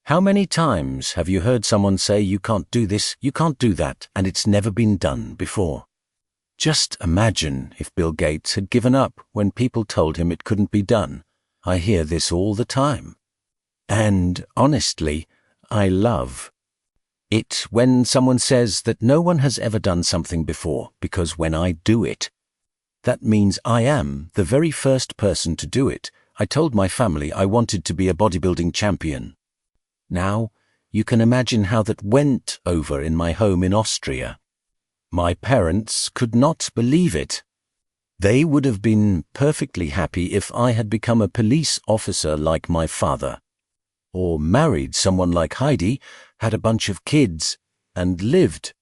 How many times have you heard someone say you can't do this, you can't do that, and it's never been done before? Just imagine if Bill Gates had given up when people told him it couldn't be done. I hear this all the time. And honestly, I love it when someone says that no one has ever done something before, because when I do it, that means I am the very first person to do it. I told my family I wanted to be a bodybuilding champion. Now, you can imagine how that went over in my home in Austria. My parents could not believe it. They would have been perfectly happy if I had become a police officer like my father, or married someone like Heidi, had a bunch of kids, and lived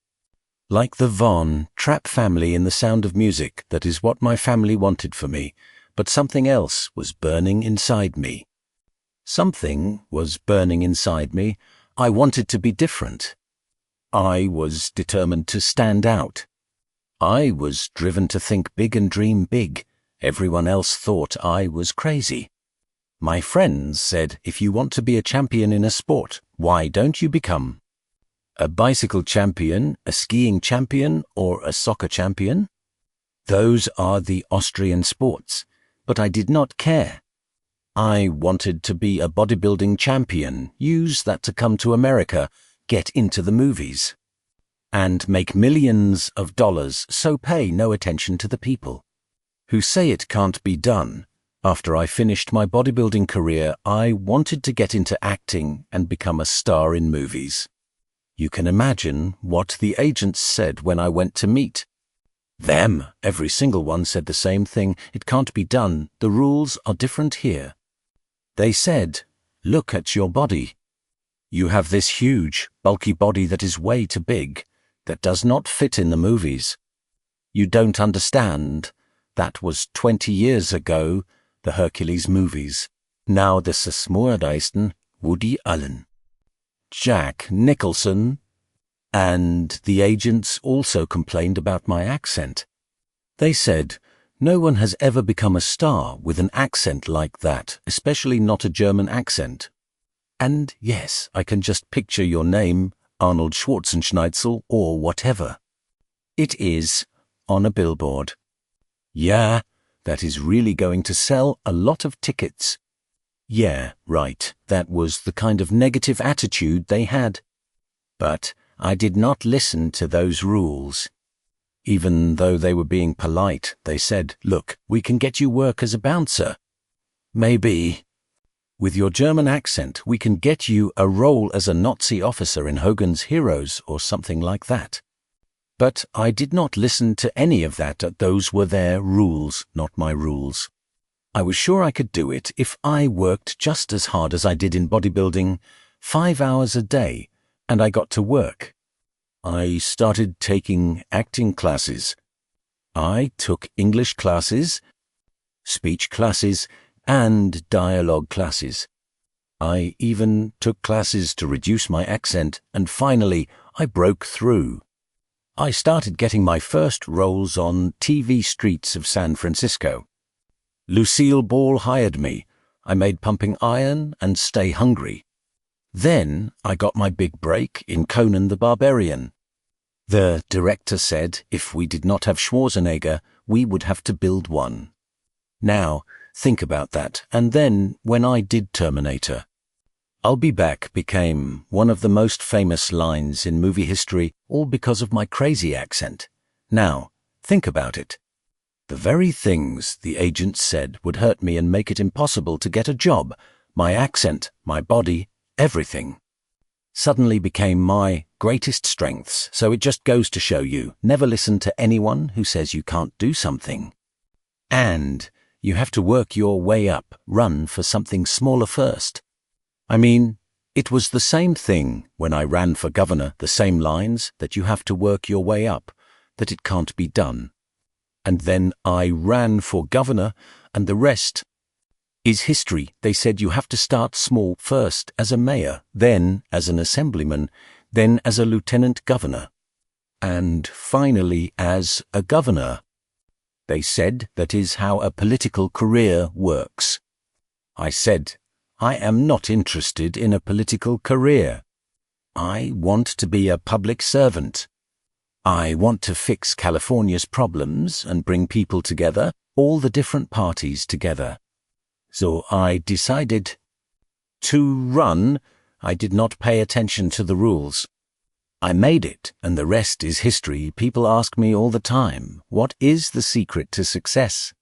like the Von Trapp family in The Sound of Music. That is what my family wanted for me, but something else was burning inside me. Something was burning inside me. I wanted to be different. I was determined to stand out. I was driven to think big and dream big. Everyone else thought I was crazy. My friends said, if you want to be a champion in a sport, why don't you become a bicycle champion, a skiing champion, or a soccer champion? Those are the Austrian sports, but I did not care. I wanted to be a bodybuilding champion, use that to come to America, get into the movies, and make millions of dollars, so pay no attention to the people who say it can't be done. After I finished my bodybuilding career, I wanted to get into acting and become a star in movies. You can imagine what the agents said when I went to meet them. Every single one said the same thing. It can't be done. The rules are different here. They said, look at your body. You have this huge, bulky body that is way too big, that does not fit in the movies. You don't understand. That was 20 years ago, the Hercules movies. Now this is Smoordeisten, Woody Allen, Jack Nicholson, and the agents also complained about my accent. They said, no one has ever become a star with an accent like that, especially not a German accent. And yes, I can just picture your name, Arnold Schwarzenegger or whatever. It is on a billboard. Yeah, that is really going to sell a lot of tickets. Yeah, right, that was the kind of negative attitude they had. But I did not listen to those rules. Even though they were being polite, they said, look, we can get you work as a bouncer. Maybe. With your German accent, we can get you a role as a Nazi officer in Hogan's Heroes or something like that. But I did not listen to any of that. Those were their rules, not my rules. I was sure I could do it if I worked just as hard as I did in bodybuilding, 5 hours a day, and I got to work. I started taking acting classes. I took English classes, speech classes, and dialogue classes. I even took classes to reduce my accent, and finally I broke through. I started getting my first roles on TV streets of San Francisco. Lucille Ball hired me. I made Pumping Iron and Stay Hungry. Then I got my big break in Conan the Barbarian. The director said if we did not have Schwarzenegger, we would have to build one. Now, think about that. And then, when I did Terminator, I'll be back became one of the most famous lines in movie history, all because of my crazy accent. Now, think about it. The very things the agents said would hurt me and make it impossible to get a job, my accent, my body, everything, suddenly became my greatest strengths. So it just goes to show you, never listen to anyone who says you can't do something. And you have to work your way up, run for something smaller first. I mean, it was the same thing when I ran for governor, the same lines, that you have to work your way up, that it can't be done. And then I ran for governor, and the rest is history. They said you have to start small first as a mayor, then as an assemblyman, then as a lieutenant governor, and finally as a governor. They said that is how a political career works. I said, I am not interested in a political career. I want to be a public servant. I want to fix California's problems and bring people together, all the different parties together. So I decided to run. I did not pay attention to the rules. I made it, and the rest is history. People ask me all the time, what is the secret to success?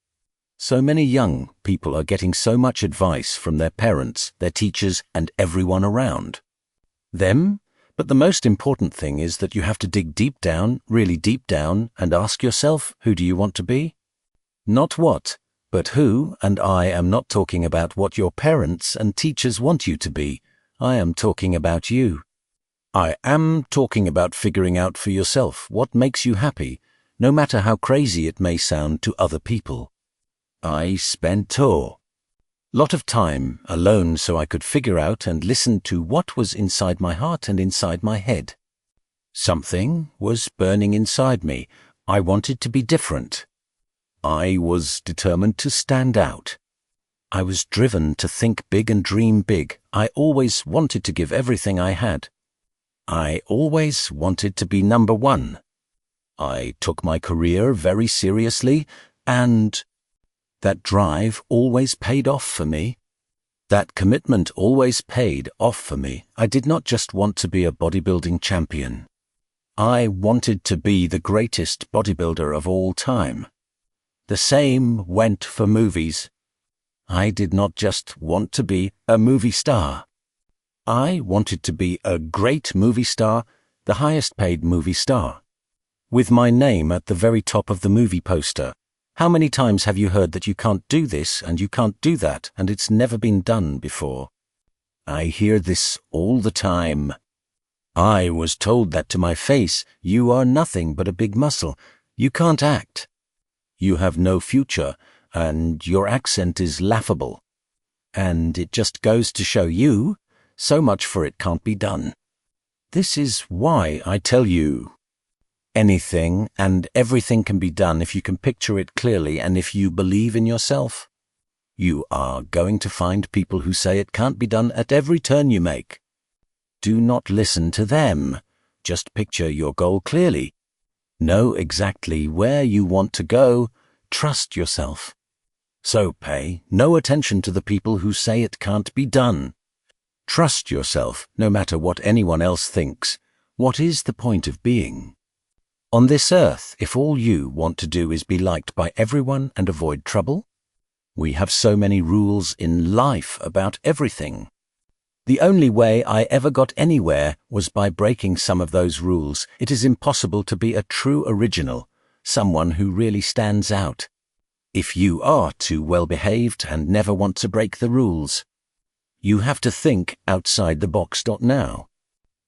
So many young people are getting so much advice from their parents, their teachers, and everyone around them. But the most important thing is that you have to dig deep down, really deep down, and ask yourself, who do you want to be? Not what, but who, and I am not talking about what your parents and teachers want you to be. I am talking about you. I am talking about figuring out for yourself what makes you happy, no matter how crazy it may sound to other people. I spent a lot of time alone so I could figure out and listen to what was inside my heart and inside my head. Something was burning inside me. I wanted to be different. I was determined to stand out. I was driven to think big and dream big. I always wanted to give everything I had. I always wanted to be number one. I took my career very seriously, and that drive always paid off for me. That commitment always paid off for me. I did not just want to be a bodybuilding champion. I wanted to be the greatest bodybuilder of all time. The same went for movies. I did not just want to be a movie star. I wanted to be a great movie star, the highest paid movie star, with my name at the very top of the movie poster. How many times have you heard that you can't do this and you can't do that and it's never been done before? I hear this all the time. I was told that to my face. You are nothing but a big muscle. You can't act. You have no future, and your accent is laughable. And it just goes to show you, so much for it can't be done. This is why I tell you, anything and everything can be done if you can picture it clearly and if you believe in yourself. You are going to find people who say it can't be done at every turn you make. Do not listen to them. Just picture your goal clearly. Know exactly where you want to go. Trust yourself. So pay no attention to the people who say it can't be done. Trust yourself, no matter what anyone else thinks. What is the point of being on this earth if all you want to do is be liked by everyone and avoid trouble? We have so many rules in life about everything. The only way I ever got anywhere was by breaking some of those rules. It is impossible to be a true original, someone who really stands out, if you are too well behaved and never want to break the rules. You have to think outside the box. Now,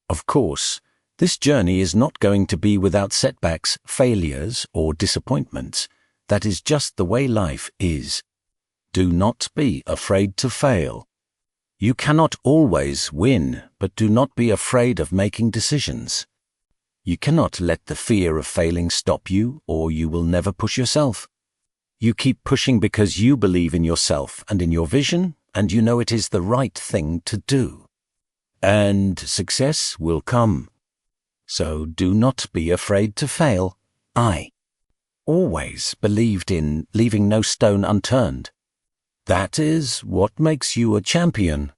of course, this journey is not going to be without setbacks, failures, or disappointments. That is just the way life is. Do not be afraid to fail. You cannot always win, but do not be afraid of making decisions. You cannot let the fear of failing stop you, or you will never push yourself. You keep pushing because you believe in yourself and in your vision, and you know it is the right thing to do. And success will come. So do not be afraid to fail. I always believed in leaving no stone unturned. That is what makes you a champion.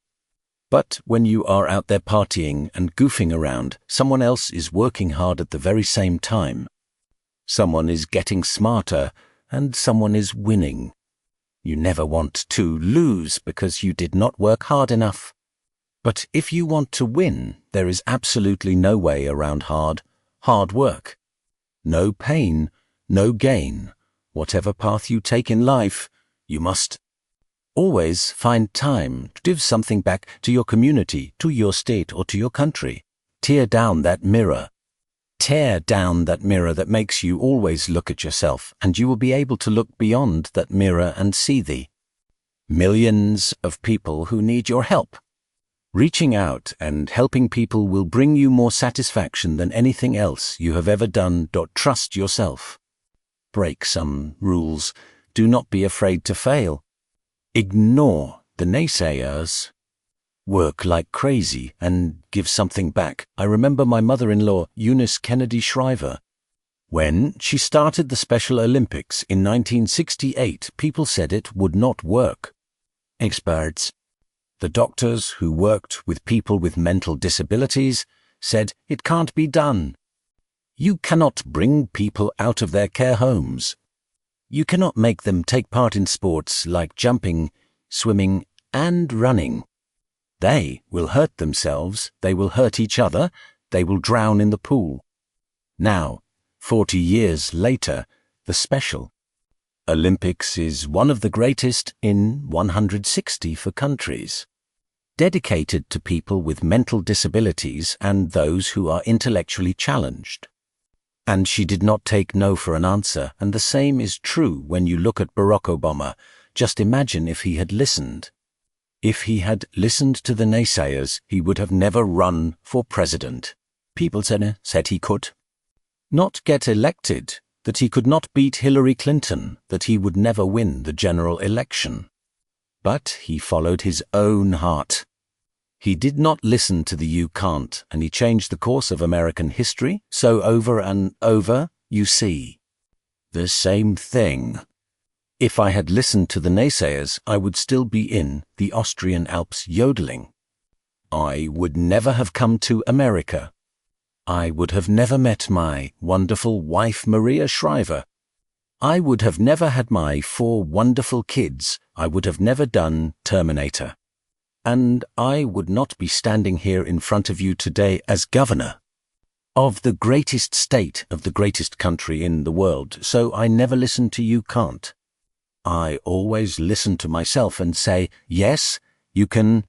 But when you are out there partying and goofing around, someone else is working hard at the very same time. Someone is getting smarter, and someone is winning. You never want to lose because you did not work hard enough. But if you want to win, there is absolutely no way around hard work. No pain, no gain. Whatever path you take in life, you must always find time to give something back to your community, to your state, or to your country. Tear down that mirror. Tear down that mirror that makes you always look at yourself, and you will be able to look beyond that mirror and see the millions of people who need your help. Reaching out and helping people will bring you more satisfaction than anything else you have ever done. Trust yourself. Break some rules. Do not be afraid to fail. Ignore the naysayers. work like crazy and give something back. I remember my mother-in-law, Eunice Kennedy Shriver. When she started the Special Olympics in 1968, people said it would not work. Experts, the doctors who worked with people with mental disabilities, said it can't be done. You cannot bring people out of their care homes. You cannot make them take part in sports like jumping, swimming, and running. They will hurt themselves, they will hurt each other, they will drown in the pool. Now, 40 years later, the Special Olympics is one of the greatest in 164 countries, dedicated to people with mental disabilities and those who are intellectually challenged. And she did not take no for an answer, and the same is true when you look at Barack Obama. Just imagine if he had listened. If he had listened to the naysayers, he would have never run for president. People said he could not get elected, that he could not beat Hillary Clinton, that he would never win the general election. But he followed his own heart. He did not listen to the "you can't," and he changed the course of American history. So over and over, you see the same thing. If I had listened to the naysayers, I would still be in the Austrian Alps yodeling. I would never have come to America. I would have never met my wonderful wife, Maria Shriver. I would have never had my 4 wonderful kids. I would have never done Terminator. And I would not be standing here in front of you today as governor of the greatest state of the greatest country in the world. So I never listen to "you can't." I always listen to myself and say, yes, you can